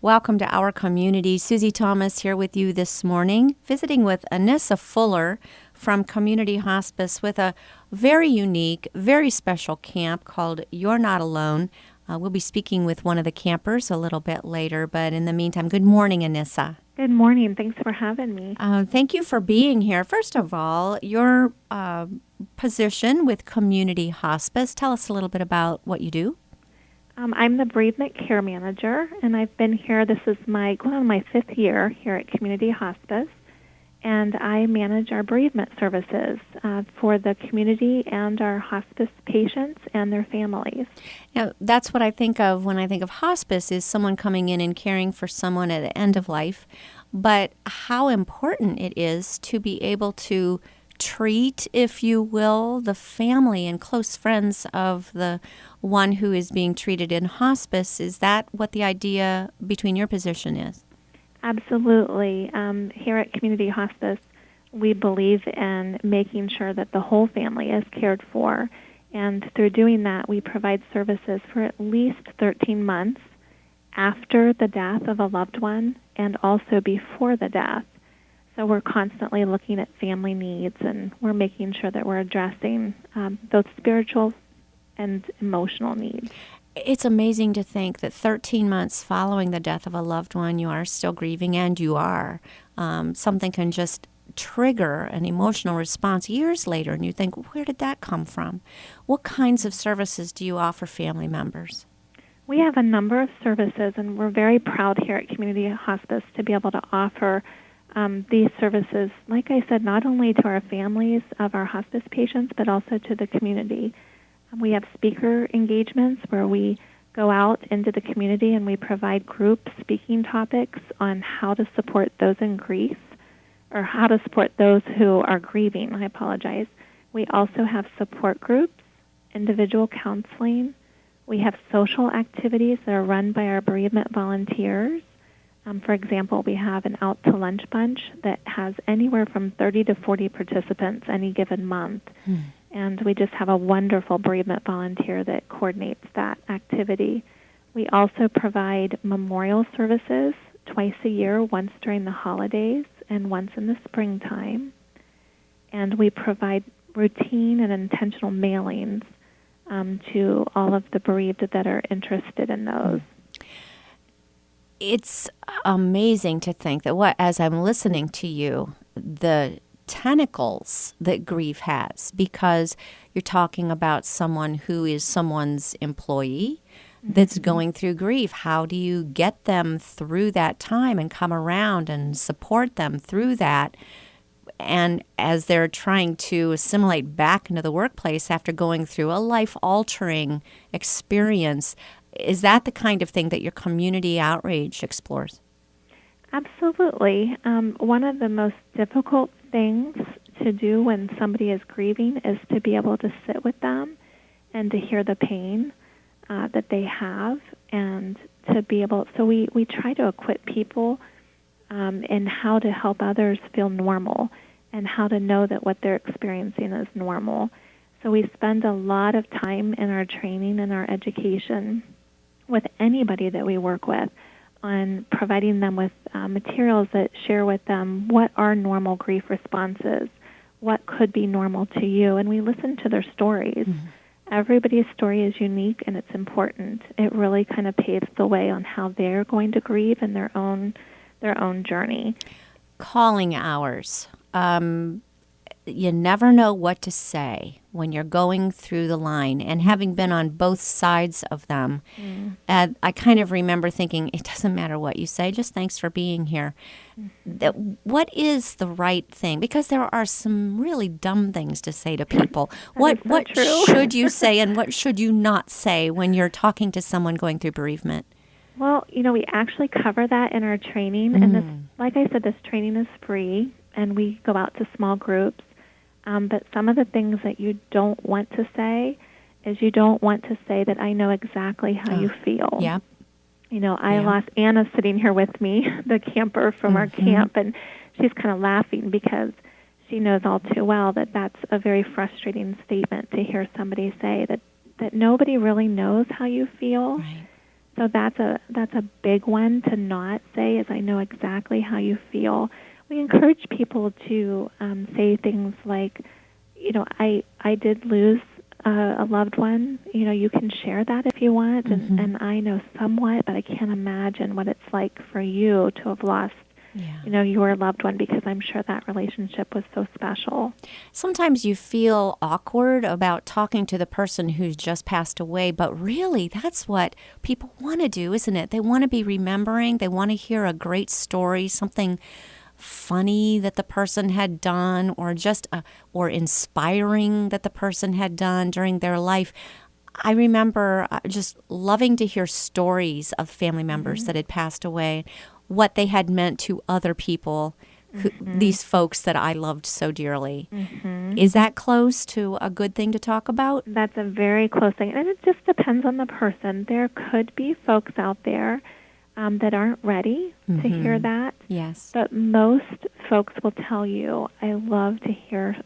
Welcome to our community. Susie Thomas here with you this morning, visiting with Anissa Fuller from Community Hospice with a very unique, very special camp called You're Not Alone. We'll be speaking with one of the campers a little bit later, but in the meantime, good morning, Anissa. Good morning. Thanks for having me. Thank you for being here. First of all, your position with Community Hospice. Tell us a little bit about what you do. I'm the bereavement care manager, and I've been here. This is my 5th year here at Community Hospice, and I manage our bereavement services for the community and our hospice patients and their families. Now, that's what I think of when I think of hospice, is someone coming in and caring for someone at the end of life, but how important it is to be able to treat, if you will, the family and close friends of the one who is being treated in hospice. Is that what the idea between your position is? Absolutely. Here at Community Hospice, we believe in making sure that the whole family is cared for. And through doing that, we provide services for at least 13 months after the death of a loved one and also before the death. So we're constantly looking at family needs, and we're making sure that we're addressing both spiritual and emotional needs. It's amazing to think that 13 months following the death of a loved one, you are still grieving, and you are. Something can just trigger an emotional response years later, and you think, where did that come from? What kinds of services do you offer family members? We have a number of services, and we're very proud here at Community Hospice to be able to offer these services, like I said, not only to our families of our hospice patients, but also to the community. We have speaker engagements where we go out into the community and we provide group speaking topics on how to support those in grief, or how to support those who are grieving. I apologize. We also have support groups, individual counseling. We have social activities that are run by our bereavement volunteers. For example, we have an Out to Lunch Bunch that has anywhere from 30 to 40 participants any given month. And we just have a wonderful bereavement volunteer that coordinates that activity. We also provide memorial services twice a year, once during the holidays and once in the springtime. And we provide routine and intentional mailings to all of the bereaved that are interested in those. It's amazing to think that as I'm listening to you, the tentacles that grief has, because you're talking about someone who is someone's employee that's going through grief. How do you get them through that time and come around and support them through that? And as they're trying to assimilate back into the workplace after going through a life-altering experience, is that the kind of thing that your community outreach explores? Absolutely. One of the most difficult things to do when somebody is grieving is to be able to sit with them and to hear the pain that they have, and to be able, so we try to equip people in how to help others feel normal and how to know that what they're experiencing is normal. So we spend a lot of time in our training and our education with anybody that we work with on providing them with materials that share with them what are normal grief responses, what could be normal to you, and we listen to their stories. Everybody's story is unique, and it's important. It really kind of paves the way on how they're going to grieve in their own journey. Calling hours. You never know what to say when you're going through the line, and having been on both sides of them, I kind of remember thinking, it doesn't matter what you say, just thanks for being here. What is the right thing? Because there are some really dumb things to say to people. What should you say and what should you not say when you're talking to someone going through bereavement? Well, we actually cover that in our training, and this, like I said, this training is free, and we go out to small groups. But some of the things that you don't want to say is you don't want to say that I know exactly how you feel. Yeah. I lost Anna sitting here with me, the camper from our camp, and she's kind of laughing because she knows all too well that that's a very frustrating statement to hear somebody say, that nobody really knows how you feel. Right. So that's a big one to not say, is I know exactly how you feel. We encourage people to say things like, I did lose a loved one. You can share that if you want, and I know somewhat, but I can't imagine what it's like for you to have lost your loved one, because I'm sure that relationship was so special. Sometimes you feel awkward about talking to the person who's just passed away, but really that's what people want to do, isn't it? They want to be remembering. They want to hear a great story, something funny that the person had done, or just or inspiring that the person had done during their life. I remember just loving to hear stories of family members that had passed away, what they had meant to other people, these folks that I loved so dearly. Is that close to a good thing to talk about? That's a very close thing, and it just depends on the person. There could be folks out there that aren't ready to hear that. Yes. But most folks will tell you, I love to hear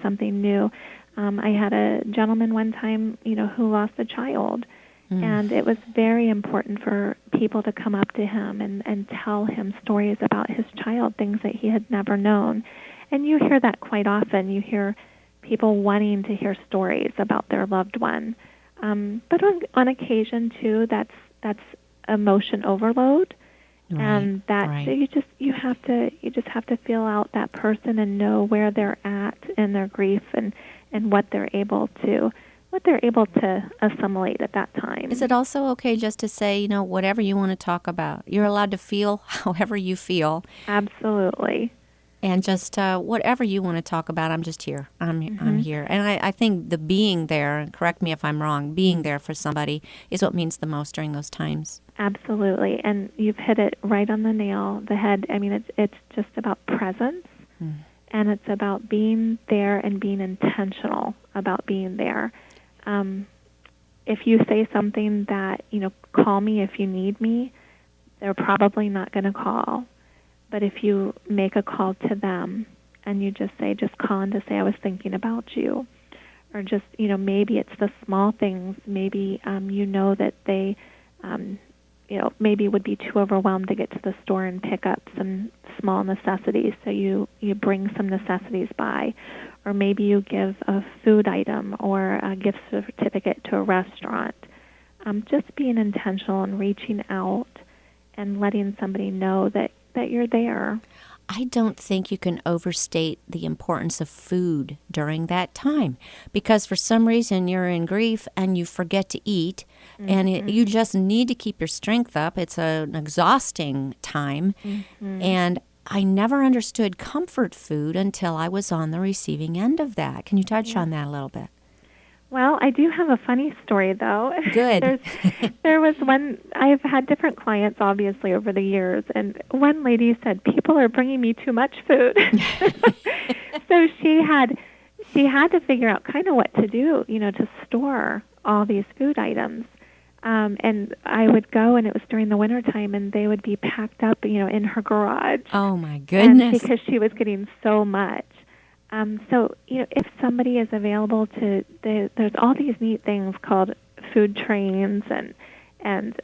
something new. I had a gentleman one time, who lost a child, and it was very important for people to come up to him and tell him stories about his child, things that he had never known. And you hear that quite often. You hear people wanting to hear stories about their loved one. But on occasion, too, that's emotion overload. Right, and that right. you just have to feel out that person and know where they're at in their grief and what they're able to assimilate at that time. Is it also okay just to say, whatever you want to talk about? You're allowed to feel however you feel. Absolutely. And just whatever you want to talk about, I'm just here. I'm here. And I think the being there, and correct me if I'm wrong, being there for somebody is what means the most during those times. Absolutely. And you've hit it right on the head. I mean, it's just about presence, and it's about being there and being intentional about being there. If you say something that, call me if you need me, they're probably not going to call. But if you make a call to them and you just call in to say, I was thinking about you, or just, maybe it's the small things. Maybe that they, maybe would be too overwhelmed to get to the store and pick up some small necessities. So you bring some necessities by, or maybe you give a food item or a gift certificate to a restaurant. Just being intentional and reaching out and letting somebody know that you're there. I don't think you can overstate the importance of food during that time, because for some reason you're in grief and you forget to eat, and you just need to keep your strength up. It's an exhausting time, and I never understood comfort food until I was on the receiving end of that. Can you touch on that a little bit? Well, I do have a funny story, though. Good. There was one, I've had different clients, obviously, over the years, and one lady said, people are bringing me too much food. So she had to figure out kind of what to do, to store all these food items. And I would go, and it was during the wintertime, and they would be packed up, in her garage. Oh, my goodness. Because she was getting so much. So, if somebody is available there's all these neat things called food trains,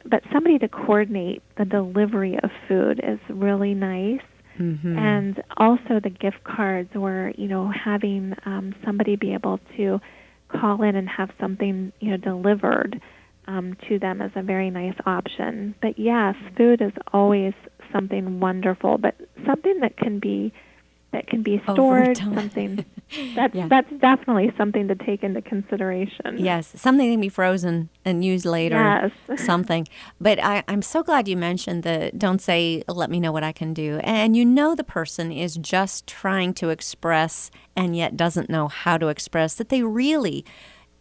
but somebody to coordinate the delivery of food is really nice. And also the gift cards, or, having somebody be able to call in and have something, delivered to them is a very nice option. But yes, food is always something wonderful, but something that can be stored, something that's definitely something to take into consideration. Yes, something that can be frozen and used later. Yes. Something. But I'm so glad you mentioned the don't say, let me know what I can do. And the person is just trying to express and yet doesn't know how to express, that they really,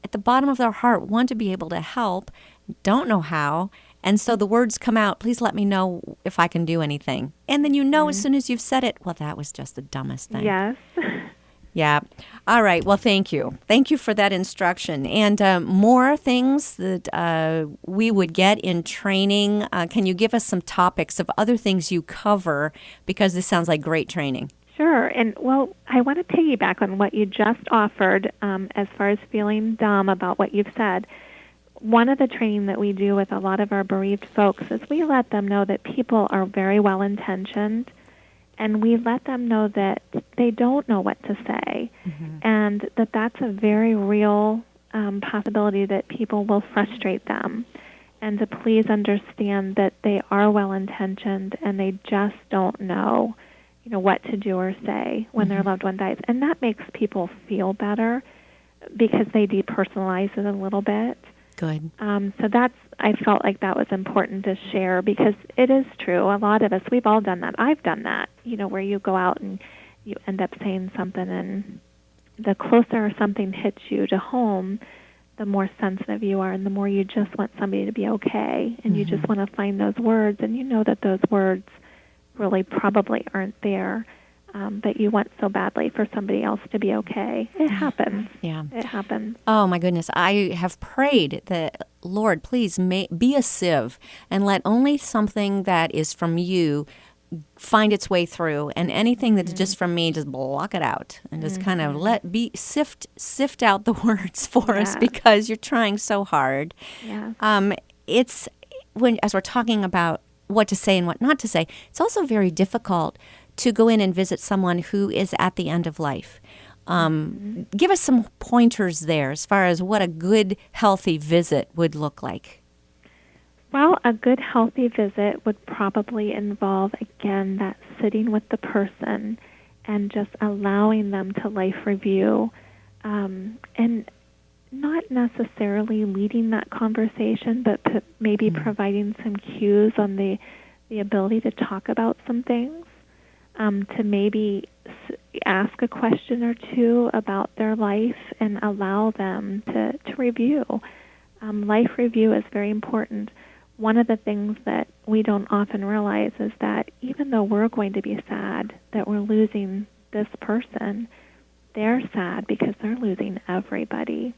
at the bottom of their heart, want to be able to help, don't know how. And so the words come out, please let me know if I can do anything. And then as soon as you've said it, well, that was just the dumbest thing. Yes. Yeah. All right. Well, thank you. Thank you for that instruction. And more things that we would get in training. Can you give us some topics of other things you cover? Because this sounds like great training. Sure. And, well, I want to piggyback on what you just offered as far as feeling dumb about what you've said. one of the training that we do with a lot of our bereaved folks is we let them know that people are very well-intentioned, and we let them know that they don't know what to say, and that that's a very real possibility that people will frustrate them, and to please understand that they are well-intentioned and they just don't know, what to do or say when their loved one dies. And that makes people feel better because they depersonalize it a little bit. Good. So I felt like that was important to share because it is true. A lot of us, we've all done that. I've done that, where you go out and you end up saying something, and the closer something hits you to home, the more sensitive you are and the more you just want somebody to be okay. And you just want to find those words, and you know that those words really probably aren't there, but you want so badly for somebody else to be okay. It happens. Yeah. It happens. Oh, my goodness. I have prayed that, Lord, please be a sieve and let only something that is from you find its way through, and anything that's just from me, just block it out and just kind of sift out the words for us, because you're trying so hard. Yeah. It's as we're talking about what to say and what not to say, it's also very difficult to go in and visit someone who is at the end of life. Give us some pointers there as far as what a good, healthy visit would look like. Well, a good, healthy visit would probably involve, again, that sitting with the person and just allowing them to life review, and not necessarily leading that conversation, but maybe providing some cues on the ability to talk about some things, to maybe ask a question or two about their life and allow them to review. Life review is very important. One of the things that we don't often realize is that even though we're going to be sad that we're losing this person, they're sad because they're losing everybody.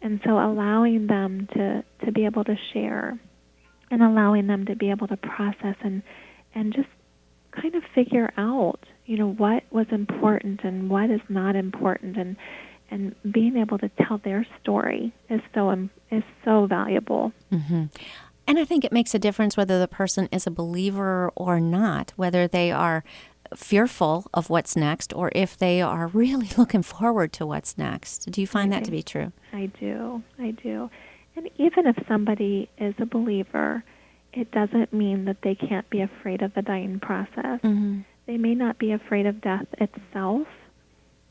And so allowing them to be able to share and allowing them to be able to process and just kind of figure out, what was important and what is not important, and being able to tell their story is so valuable. Mm-hmm. And I think it makes a difference whether the person is a believer or not, whether they are fearful of what's next or if they are really looking forward to what's next. Do you find that to be true? I do. And even if somebody is a believer, it doesn't mean that they can't be afraid of the dying process. Mm-hmm. They may not be afraid of death itself,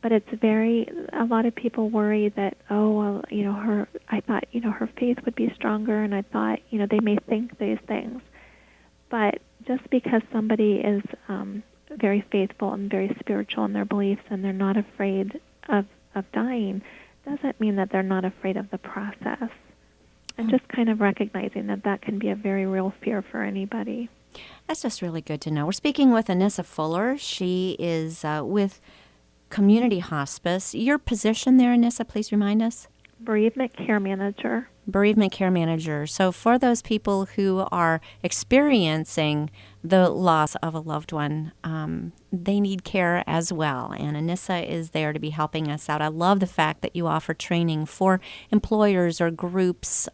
but a lot of people worry that, I thought, her faith would be stronger, and I thought, they may think these things. But just because somebody is very faithful and very spiritual in their beliefs and they're not afraid of dying, doesn't mean that they're not afraid of the process. And just kind of recognizing that can be a very real fear for anybody. That's just really good to know. We're speaking with Anissa Fuller. She is with Community Hospice. Your position there, Anissa, please remind us? Bereavement Care Manager. Bereavement Care Manager. So for those people who are experiencing the loss of a loved one, they need care as well. And Anissa is there to be helping us out. I love the fact that you offer training for employers or groups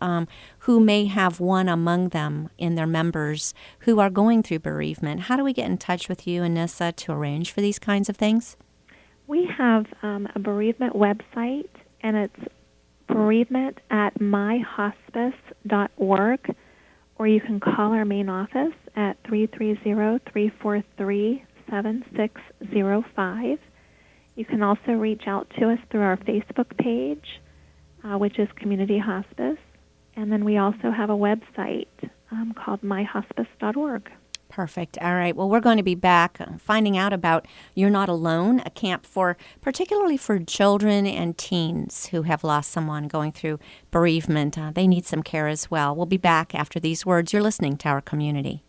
who may have one among them in their members who are going through bereavement. How do we get in touch with you, Anissa, to arrange for these kinds of things? We have a bereavement website, and it's bereavement@myhospice.org, or you can call our main office at 330-343-7605. You can also reach out to us through our Facebook page, which is Community Hospice, and then we also have a website called myhospice.org. Perfect. All right. Well, we're going to be back finding out about You're Not Alone, a camp particularly for children and teens who have lost someone going through bereavement. They need some care as well. We'll be back after these words. You're listening to Our Community.